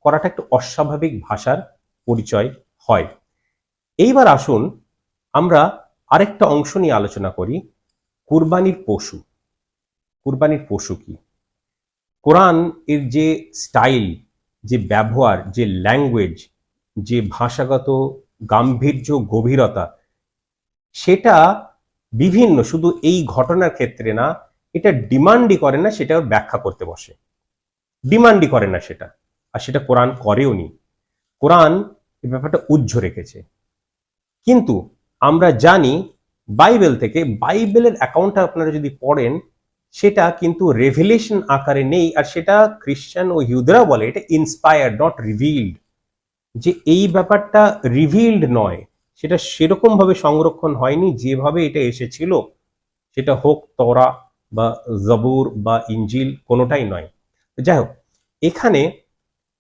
করাটা একটু অস্বাভাবিক ভাষার পরিচয় হয়। এইবার আসুন আমরা আরেকটা অংশ নিয়ে আলোচনা করি, কুরবানির পশু। কুরবানির পশু কি? কোরআন এর যে স্টাইল, যে ব্যবহার, যে ল্যাঙ্গুয়েজ, যে ভাষাগত গাম্ভীর্য, গভীরতা, সেটা বিভিন্ন, শুধু এই ঘটনার ক্ষেত্রে না, এটা ডিমান্ডই করে না সেটা ব্যাখ্যা করতে বসে, ডিমান্ডই করে না সেটা, আর সেটা কোরআন করেও নি। কোরআন এই ব্যাপারটা উজ্জ্ব রেখেছে। কিন্তু আমরা জানি বাইবেল থেকে, বাইবেলের অ্যাকাউন্টটা আপনারা যদি পড়েন, সেটা কিন্তু রেভেলেশন আকারে নেই, আর সেটা খ্রিস্টান ও ইহুদিরা বলে এটা ইন্সপায়ার্ড, নট রিভিল্ড, যে এই ব্যাপারটা রিভিল্ড নয়, সেটা সেরকম ভাবে সংরক্ষণ হয়নি যেভাবে এটা এসেছিল, সেটা হোক তরা বা জবুর বা ইঞ্জিল, কোনোটাই নয়। যাই হোক, এখানে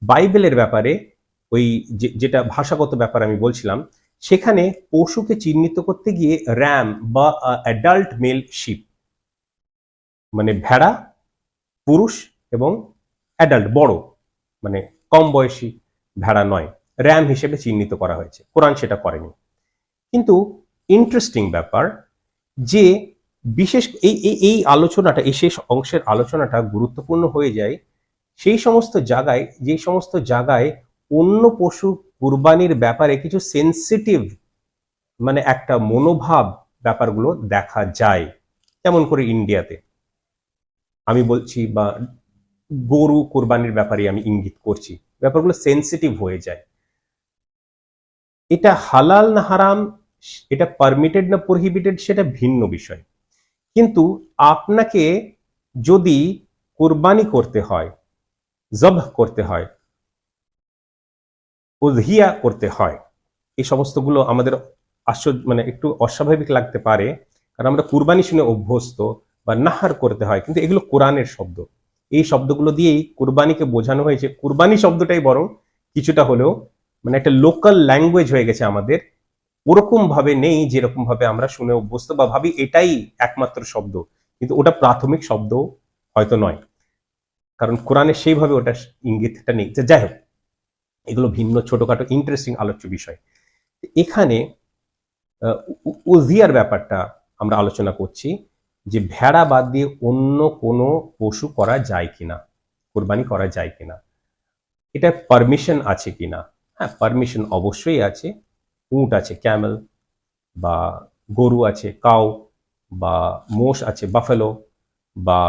বাইবেলের ব্যাপারে ওই যেটা ভাষাগত ব্যাপার আমি বলছিলাম, সেখানে পশুকে চিহ্নিত করতে গিয়ে র্যাম বা অ্যাডাল্ট মেল শিপ, মানে ভেড়া পুরুষ এবং অ্যাডাল্ট বড়, মানে কম বয়সী ভেড়া নয়, র্যাম হিসেবে চিহ্নিত করা হয়েছে। কোরআন সেটা করেনি। কিন্তু ইন্টারেস্টিং ব্যাপার যে বিশেষ এই এই এই আলোচনাটা, এই শেষ অংশের আলোচনাটা গুরুত্বপূর্ণ হয়ে যায় সেই সমস্ত জায়গায়, যে সমস্ত জায়গায় অন্য পশু কুরবানির ব্যাপারে কিছু সেন্সিটিভ, মানে একটা মনোভাব ব্যাপারগুলো দেখা যায়। যেমন করে ইন্ডিয়াতে আমি বলছি, বা গরু কোরবানির ব্যাপারে আমি ইঙ্গিত করছি, ব্যাপারগুলো সেন্সিটিভ হয়ে যায়। এটা হালাল না হারাম, এটা পারমিটেড না প্রহিবিটেড, সেটা ভিন্ন বিষয়। কিন্তু আপনাকে যদি কোরবানি করতে হয়, জবহ করতে হয়, উযহিয়া করতে হয়, এই সমস্তগুলো আমাদের আশ্চর্য, মানে একটু অস্বাভাবিক লাগতে পারে, কারণ আমরা কুরবানি শুনে অভ্যস্ত, বা নাহার করতে হয়, কিন্তু এগুলো কোরআনের শব্দ। এই শব্দগুলো দিয়েই কুরবানিকে বোঝানো হয়েছে। কুরবানি শব্দটাই বরং কিছুটা হলেও মানে একটা লোকাল ল্যাঙ্গুয়েজ হয়ে গেছে আমাদের, ওরকম ভাবে নেই যেরকম ভাবে আমরা শুনে অভ্যস্ত বা ভাবি এটাই একমাত্র শব্দ, কিন্তু ওটা প্রাথমিক শব্দ হয়তো নয়, কারণ কোরআনে সেইভাবে ওটা ইঙ্গিতটা নেই। যাই হোক, এগুলো ভিন্ন ছোটখাটো ইন্টারেস্টিং আলোচ্য বিষয়। এখানে উজিয়ার ব্যাপারটা আমরা আলোচনা করছি, যে ভেড়া বাদ দিয়ে অন্য কোনো পশু করা যায় কিনা, কোরবানি করা যায় কিনা, এটা পারমিশন আছে কিনা। হ্যাঁ, পারমিশন অবশ্যই আছে। উট আছে, ক্যামেল, বা গরু আছে, কাউ, বা মোষ আছে, বাফেলো, বা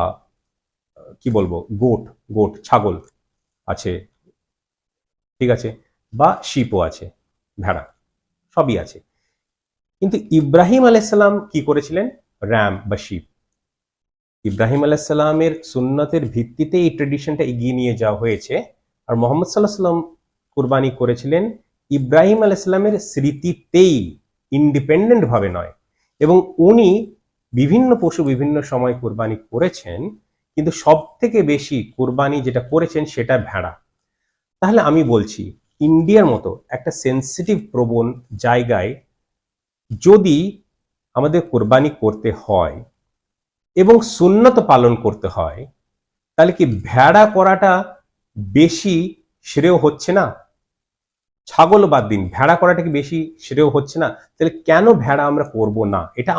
কি বলবো, গোট, ছাগল আছে, ঠিক আছে, বা শিপও আছে, ভেড়া, সবই আছে। কিন্তু ইব্রাহিম আলাইসাল্লাম কি করেছিলেন? র্যাম বা শিপ। ইব্রাহিম আলাইসাল্লামের সুন্নতের ভিত্তিতে এই ট্রেডিশনটা এগিয়ে নিয়ে যাওয়া হয়েছে। আর মোহাম্মদ সাল্লাহ সাল্লাম কুরবানি করেছিলেন ইব্রাহিম আলাইসাল্লামের স্মৃতিতেই, ইন্ডিপেন্ডেন্ট ভাবে নয়। এবং উনি বিভিন্ন পশু বিভিন্ন সময় কুরবানি করেছেন, কিন্তু সব থেকে বেশি কুরবানি যেটা করেছেন সেটা ভেড়া। তাহলে আমি বলছি, ইন্ডিয়ার মতো একটা সেন্সিটিভ প্রবণ জায়গায় যদি আমাদের কোরবানি করতে হয় এবং সুন্নত পালন করতে হয়, তাহলে কি ভেড়া করাটা বেশি শ্রেয় হচ্ছে না? ছাগল বাদ দিন, ভেড়া করাটা কি বেশি শ্রেয় হচ্ছে না? তাহলে কেন ভেড়া আমরা করব না? এটা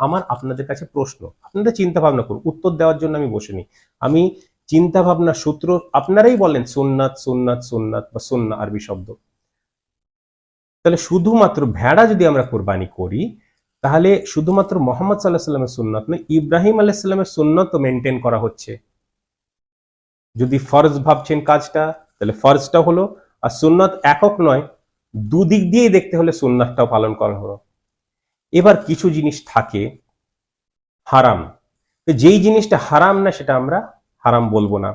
আমার আপনাদের কাছে প্রশ্ন। আপনারা চিন্তা ভাবনা করুন। উত্তর দেওয়ার জন্য আমি বসিনি। আমি চিন্তা ভাবনা সূত্র, আপনারাই বলেন সুন্নাত সুন্নাত সুন্নাত বা সুন্না আরবি শব্দ। তাহলে শুধুমাত্র ভেড়া যদি আমরা কোরবানি করি, তাহলে শুধুমাত্র মোহাম্মদ সাল্লাহ সাল্লামের সুন্নত নয়, ইব্রাহিম আলাইহিস সালামের সুন্নত মেনটেন করা হচ্ছে। যদি ফরজ ভাবছেন কাজটা, তাহলে ফরজটা হলো, আর সুন্নত একক নয়, দুদিক দিয়েই দেখতে হলে সুন্নাতটাও পালন করা হলো। এবার কিছু জিনিস থাকে হারাম, যেই জিনিসটা হারাম না সেটা আমরা হারাম বলবো না,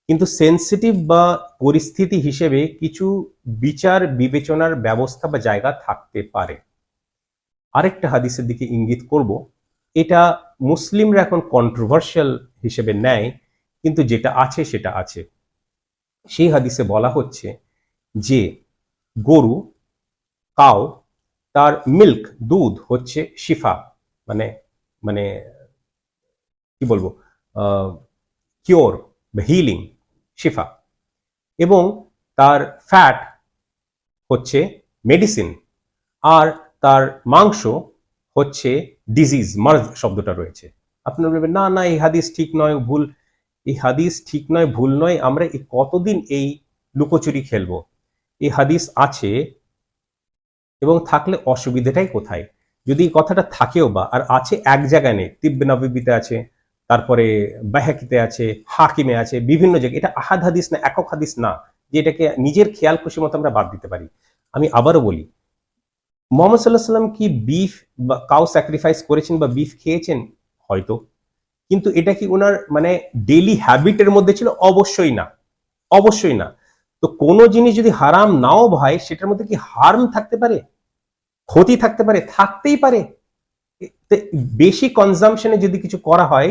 কিন্তু সেন্সিটিভ বা পরিস্থিতি হিসেবে কিছু বিচার বিবেচনার ব্যবস্থা বা জায়গা থাকতে পারে। আরেকটা হাদিসের দিকে ইঙ্গিত করব, এটা মুসলিমরা এখন কন্ট্রোভার্সিয়াল হিসেবে নেয়, কিন্তু যেটা আছে সেটা আছে। সেই হাদিসে বলা হচ্ছে যে গরু, কাউ, তার মিল্ক, দুধ হচ্ছে শিফা, মানে মানে কি বলবো, কিওর বা হিলিং, শিফা, এবং তার ফ্যাট হচ্ছে মেডিসিন, আর তার মাংস হচ্ছে ডিজিজ, মার্জ শব্দটা রয়েছে। আপনারা বলবেন না না এই হাদিস ঠিক নয়, ভুল। এই হাদিস ঠিক নয়, ভুল নয়, আমরা এই কতদিন এই লুকোচুরি খেলবো। এই হাদিস আছে এবং থাকলে অসুবিধাটাই কোথায়? যদি এই কথাটা থাকেও বা আর আছে এক জায়গায় নেই, তিব্বে নবীতে আছে, তারপরে বাইহাকিতে আছে, হাকিমে আছে, বিভিন্ন জায়গায়, এটা আহাদ হাদিস না, একক হাদিস না যে এটাকে নিজের খেয়াল খুশি মতো আমরা বাদ দিতে পারি। আমি আবারও বলি, মোহাম্মদ সাল্লাহ সাল্লাম কি বিফ বা কাউ স্যাক্রিফাইস করেছেন বা বিফ খেয়েছেন? হয়তো, কিন্তু এটা কি ওনার মানে ডেইলি হ্যাবিটের মধ্যে ছিল? অবশ্যই না, অবশ্যই না। তো কোনো জিনিস যদি হারাম নাও হয়, সেটার মধ্যে কি হার্ম থাকতে পারে, ক্ষতি থাকতে পারে? থাকতেই পারে। বেশি কনজামশনে যদি কিছু করা হয়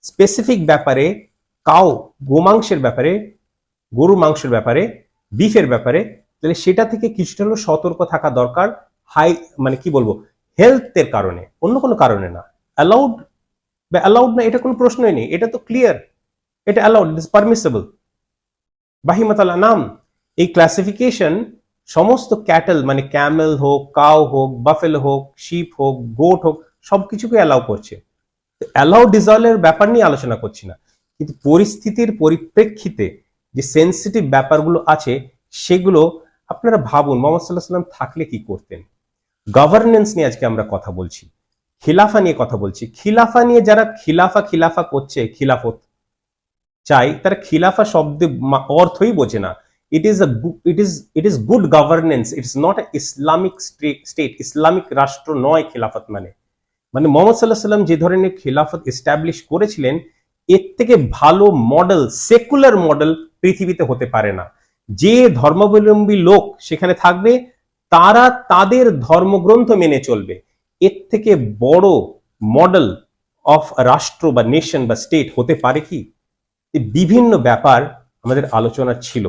স্পেসিফিক ব্যাপারে, কাউ গোমাংসের ব্যাপারে, গরু মাংসের ব্যাপারে, বিফের ব্যাপারে, তাহলে সেটা থেকে কিছুটা হলেও সতর্ক থাকা দরকার। হাই মানে কি বলবো, হেলথের কারণে, অন্য কোনো কারণে না। অ্যালাউড বা অ্যালাউড না এটা কোনো প্রশ্নই নেই, এটা তো ক্লিয়ার, এটা অ্যালাউড, ইট ইজ পারমিসেবল। বাহিমাতাল আনাম এই ক্লাসিফিকেশন সমস্ত ক্যাটেল মানে ক্যামেল হোক, কাউ হোক, বাফেলো হোক, শিপ হোক, গোট হোক, সবকিছুকে অ্যালাউ করছে। অ্যালাউ ডিজলের ব্যাপার নিয়ে আলোচনা করছি না, কিন্তু পরিস্থিতির পরিপ্রেক্ষিতে যে সেন্সিটিভ ব্যাপারগুলো আছে সেগুলো আপনারা ভাবুন, মোহাম্মদ সাল্লাহ সাল্লাম থাকলে কি করতেন। গভর্নেন্স নিয়ে আজকে আমরা কথা বলছি, খিলাফা নিয়ে কথা বলছি। খিলাফা নিয়ে যারা খিলাফা খিলাফা করছে, খিলাফত চাই, তারা খিলাফা শব্দে অর্থই বোঝে না। It is good governance, it's not a Islamic state, Islamic রাষ্ট্র নয় খিলাফত মানে। মানে মোহাম্মদ সাল্লাহ সাল্লাম যে ধরনের খিলাফত এস্টাবলিশ করেছিলেন, এর থেকে ভালো মডেল, সেকুলার মডেল পৃথিবীতে হতে পারে না। যে ধর্মাবলম্বী লোক সেখানে থাকবে তারা তাদের ধর্মগ্রন্থ মেনে চলবে, এর থেকে বড় মডেল অফ রাষ্ট্র বা নেশন বা স্টেট হতে পারে কি? বিভিন্ন ব্যাপার আমাদের আলোচনা ছিল,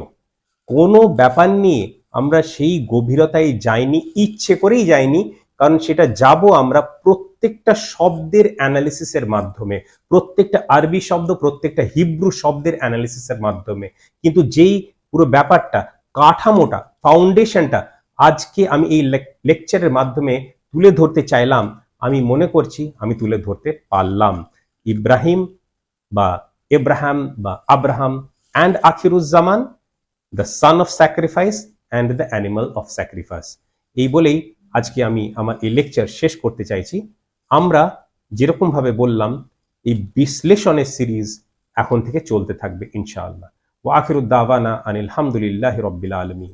কোনো ব্যাপার নিয়ে আমরা সেই গভীরতায় যাইনি, ইচ্ছে করেই যাইনি, কারণ সেটা যাব আমরা প্রত্যেকটা শব্দের অ্যানালিসিসের মাধ্যমে, প্রত্যেকটা আরবি শব্দ, প্রত্যেকটা হিব্রু শব্দের অ্যানালিসিসের মাধ্যমে। কিন্তু যেই পুরো ব্যাপারটা, কাঠামোটা, ফাউন্ডেশনটা আজকে আমি এই লেকচারের মাধ্যমে তুলে ধরতে চাইলাম, আমি মনে করছি আমি তুলে ধরতে পারলাম। ইব্রাহিম বা এব্রাহাম বা Abraham and Akhiruzzaman, the son of sacrifice and the animal of sacrifice. এই বলেই আজকে আমি আমার এই লেকচার শেষ করতে চাইছি। আমরা যেরকম ভাবে বললাম, এই বিশ্লেষণের সিরিজ এখন থেকে চলতে থাকবে ইনশাআল্লাহ। ওয়া আখিরুদ দাওয়ানা আনিল হামদুলিল্লাহি রাব্বিল আলামিন।